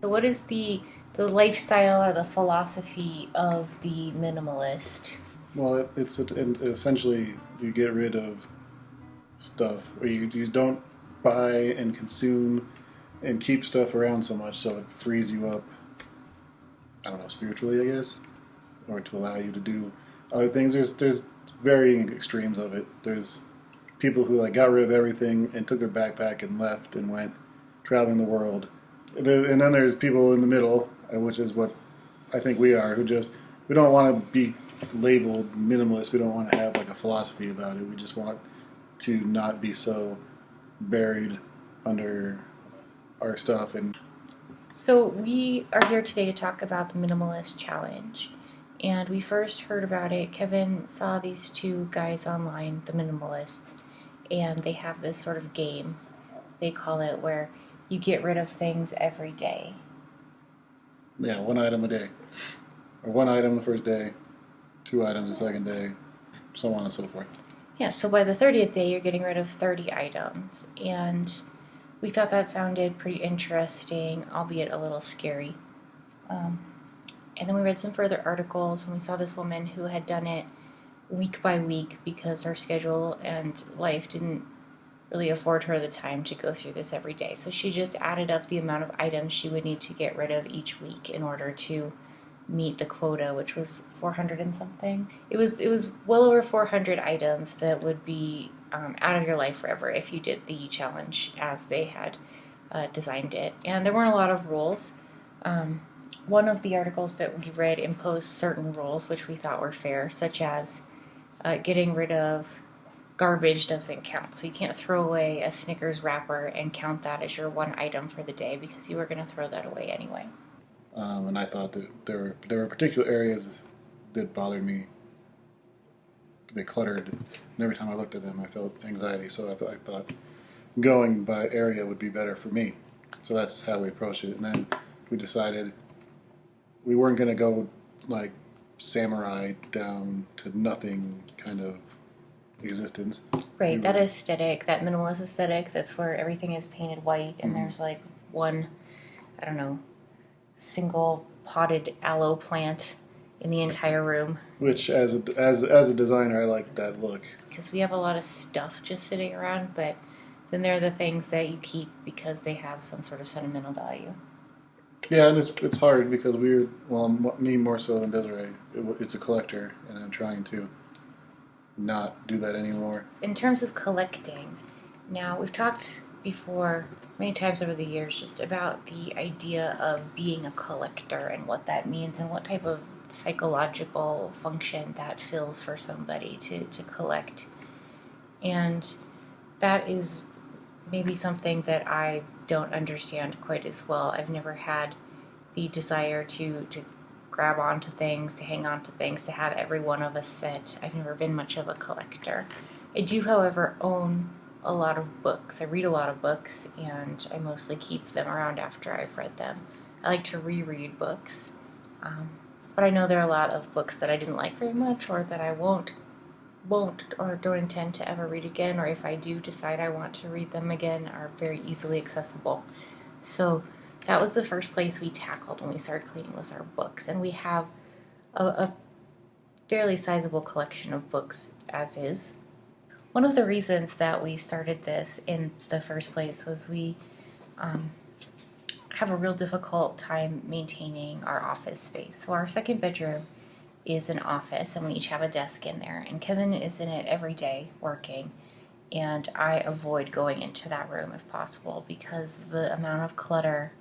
So what is the lifestyle or the philosophy of the minimalist? Well, essentially you get rid of stuff, or you don't buy and consume and keep stuff around so much, so it frees you up. I don't know, spiritually, I guess, or to allow you to do other things. There's varying extremes of it. There's people who like got rid of everything and took their backpack and left and went traveling the world. And then there's people in the middle, which is what I think we are, who just we don't want to be labeled minimalist. We don't want to have like a philosophy about it. We just want to not be so buried under our stuff. And So we are here today to talk about the Minimalist Challenge. And we first heard about it. Kevin saw these two guys online, the Minimalists, and they have this sort of game, they call it, where you get rid of things every day. yeah, one item a day, or one item the first day, two items the second day, so on and so forth. Yeah, so by the 30th day, you're getting rid of 30 items. And we thought that sounded pretty interesting, albeit a little scary. And then we read some further articles, and we saw this woman who had done it week by week because her schedule and life didn't really afford her the time to go through this every day. So she just added up the amount of items she would need to get rid of each week in order to meet the quota, which was 400 and something. It was well over 400 items that would be out of your life forever if you did the challenge as they had designed it. And there weren't a lot of rules. One of the articles that we read imposed certain rules which we thought were fair, such as getting rid of garbage doesn't count. So you can't throw away a Snickers wrapper and count that as your one item for the day because you were going to throw that away anyway. And I thought that there were particular areas that bothered me. They cluttered, and every time I looked at them, I felt anxiety. So I thought going by area would be better for me. So that's how we approached it. And then we decided we weren't going to go like samurai down to nothing kind of existence. Right, that aesthetic, that minimalist aesthetic, that's where everything is painted white and there's like one, I don't know, single potted aloe plant in the entire room. Which, as a designer, I like that look. Because we have a lot of stuff just sitting around, but then there are the things that you keep because they have some sort of sentimental value. Yeah, and it's hard because me more so than Desiree, it's a collector, and I'm trying to not do that anymore. In terms of collecting, now we've talked before many times over the years just about the idea of being a collector and what that means and what type of psychological function that fills for somebody to collect. And that is maybe something that I don't understand quite as well. I've never had the desire to grab onto things, to hang on to things, to have every one of a set. I've never been much of a collector. I do, however, own a lot of books. I read a lot of books, and I mostly keep them around after I've read them. I like to reread books, but I know there are a lot of books that I didn't like very much, or that I won't or don't intend to ever read again, or if I do decide I want to read them again, are very easily accessible. So that was the first place we tackled when we started cleaning, was our books, and we have a fairly sizable collection of books as is. One of the reasons that we started this in the first place was we have a real difficult time maintaining our office space. So our second bedroom is an office, and we each have a desk in there, and Kevin is in it every day working, and I avoid going into that room if possible because the amount of clutter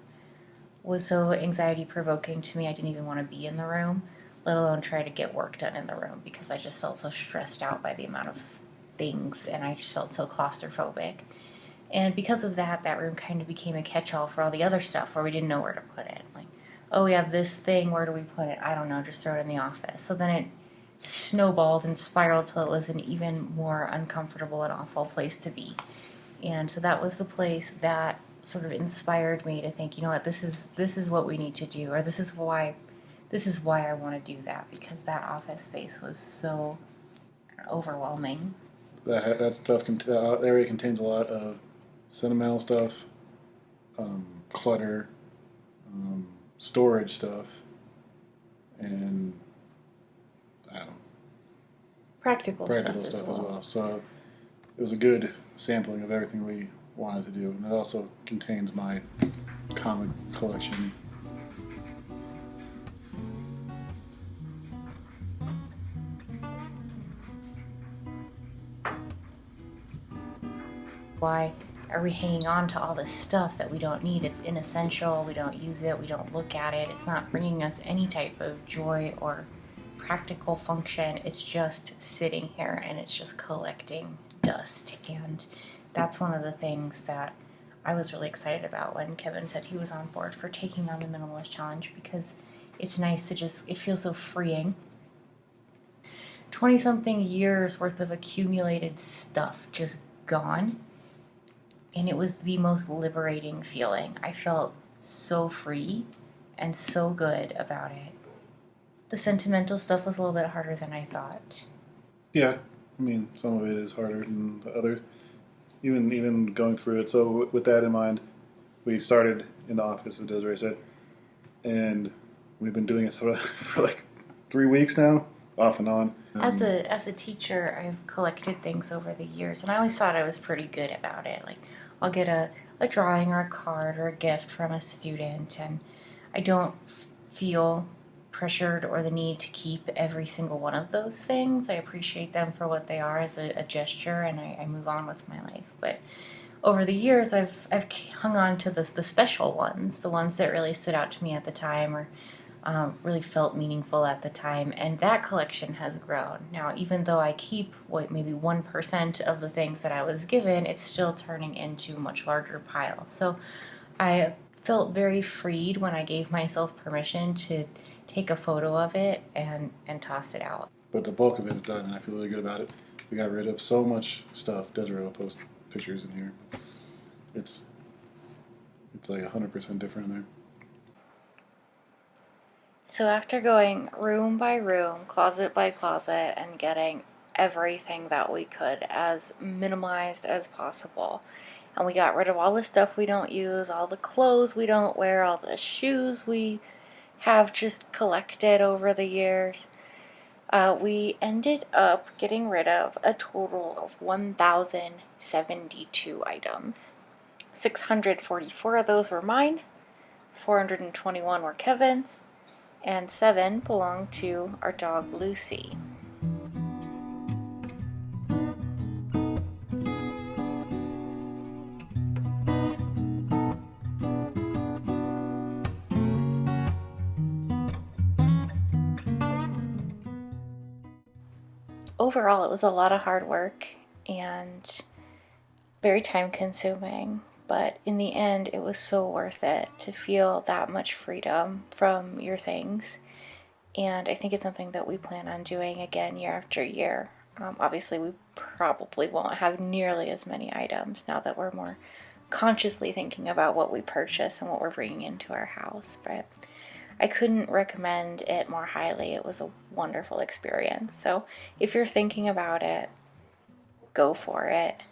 was so anxiety provoking to me. I didn't even want to be in the room, let alone try to get work done in the room, because I just felt so stressed out by the amount of things, and I felt so claustrophobic. And because of that, that room kind of became a catch-all for all the other stuff where we didn't know where to put it. Like, oh, we have this thing, where do we put it? I don't know, just throw it in the office. So then it snowballed and spiraled till it was an even more uncomfortable and awful place to be. And so that was the place that sort of inspired me to think, you know what, this is what we need to do, or this is why I want to do that, because that office space was so overwhelming. That's tough. That area contains a lot of sentimental stuff, clutter, storage stuff, and I don't know, Practical practical stuff as stuff as well. well. So it was a good sampling of everything we wanted to do, and it also contains my comic collection. Why are we hanging on to all this stuff that we don't need? It's inessential. We don't use it. We don't look at it. It's not bringing us any type of joy or practical function. It's just sitting here and it's just collecting dust. And that's one of the things that I was really excited about when Kevin said he was on board for taking on the Minimalist Challenge, because it's nice to just, it feels so freeing. 20 something years worth of accumulated stuff just gone, and it was the most liberating feeling. I felt so free and so good about it. The sentimental stuff was a little bit harder than I thought. Yeah, I mean, some of it is harder than the other. Even going through it. So with that in mind, we started in the office, as Desiree said, and we've been doing it for like 3 weeks now, off and on. As a teacher, I've collected things over the years, and I always thought I was pretty good about it. Like, I'll get a drawing or a card or a gift from a student, and I don't feel pressured or the need to keep every single one of those things. I appreciate them for what they are as a gesture, and I move on with my life. But over the years, I've hung on to the special ones, the ones that really stood out to me at the time, or really felt meaningful at the time, and that collection has grown. Now, even though I keep maybe 1% of the things that I was given, it's still turning into a much larger pile. So I felt very freed when I gave myself permission to take a photo of it and toss it out. But the bulk of it is done, and I feel really good about it. We got rid of so much stuff. Desiree will post pictures in here. It's like 100% different in there. So after going room by room, closet by closet, and getting everything that we could as minimalized as possible, and we got rid of all the stuff we don't use, all the clothes we don't wear, all the shoes we have just collected over the years, we ended up getting rid of a total of 1,072 items. 644 of those were mine, 421 were Kevin's, and 7 belonged to our dog Lucy. Overall, it was a lot of hard work and very time consuming, but in the end, it was so worth it to feel that much freedom from your things. And I think it's something that we plan on doing again year after year. Obviously, we probably won't have nearly as many items now that we're more consciously thinking about what we purchase and what we're bringing into our house, but I couldn't recommend it more highly. It was a wonderful experience. So if you're thinking about it, go for it.